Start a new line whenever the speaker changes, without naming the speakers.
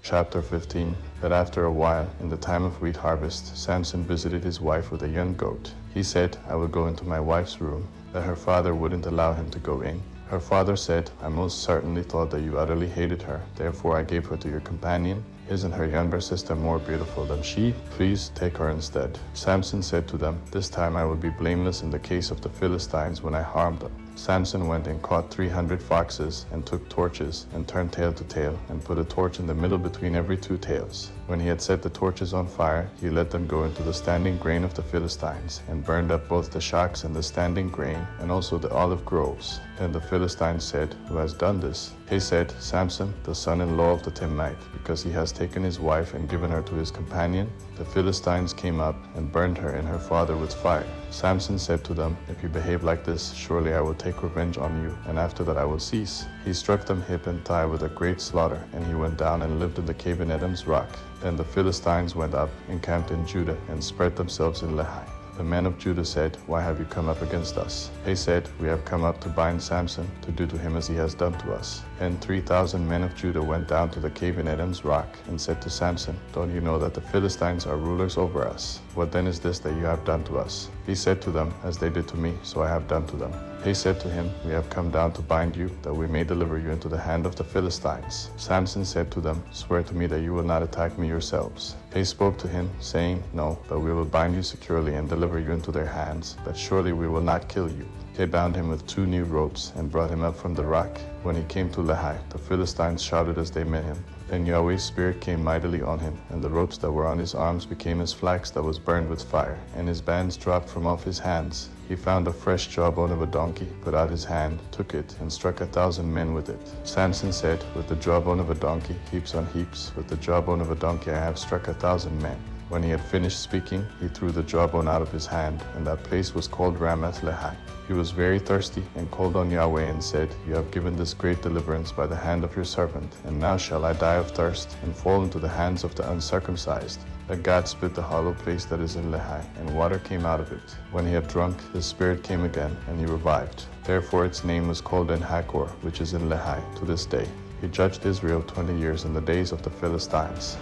Chapter 15. That after a while, in the time of wheat harvest, Samson visited his wife with a young goat. He said, I will go into my wife's room, but her father wouldn't allow him to go in. Her father said, I most certainly thought that you utterly hated her, therefore I gave her to your companion. Isn't her younger sister more beautiful than she? Please take her instead. Samson said to them, This time I will be blameless in the case of the Philistines when I harmed them. Samson went and caught 300 foxes and took torches and turned tail to tail and put a torch in the middle between every two tails. When he had set the torches on fire, he let them go into the standing grain of the Philistines and burned up both the shocks and the standing grain and also the olive groves. Then the Philistines said, Who has done this? They said, Samson, the son-in-law of the Timnite, because he has taken his wife and given her to his companion. The Philistines came up and burned her and her father with fire. Samson said to them, If you behave like this, surely I will take revenge on you, and after that I will cease. He struck them hip and thigh with a great slaughter, and he went down and lived in the cave in Adam's rock. Then the Philistines went up, encamped in Judah, and spread themselves in Lehi. The men of Judah said, Why have you come up against us? They said, We have come up to bind Samson, to do to him as he has done to us. Then 3,000 men of Judah went down to the cave in Adam's rock, and said to Samson, Don't you know that the Philistines are rulers over us? What then is this that you have done to us? He said to them, As they did to me, so I have done to them. They said to him, We have come down to bind you, that we may deliver you into the hand of the Philistines. Samson said to them, Swear to me that you will not attack me yourselves. They spoke to him, saying, No, but we will bind you securely and deliver you into their hands, but surely we will not kill you. They bound him with 2 new ropes and brought him up from the rock. When he came to Lehi, the Philistines shouted as they met him. Then Yahweh's Spirit came mightily on him, and the ropes that were on his arms became as flax that was burned with fire, and his bands dropped from off his hands. He found a fresh jawbone of a donkey, put out his hand, took it, and struck 1,000 men with it. Samson said, With the jawbone of a donkey, heaps on heaps, with the jawbone of a donkey I have struck 1,000 men. When he had finished speaking, he threw the jawbone out of his hand, and that place was called Ramath Lehi. He was very thirsty, and called on Yahweh, and said, You have given this great deliverance by the hand of your servant, and now shall I die of thirst, and fall into the hands of the uncircumcised. Then God split the hollow place that is in Lehi, and water came out of it. When he had drunk, his spirit came again, and he revived. Therefore its name was called En-Hakkore, which is in Lehi, to this day. He judged Israel 20 years in the days of the Philistines.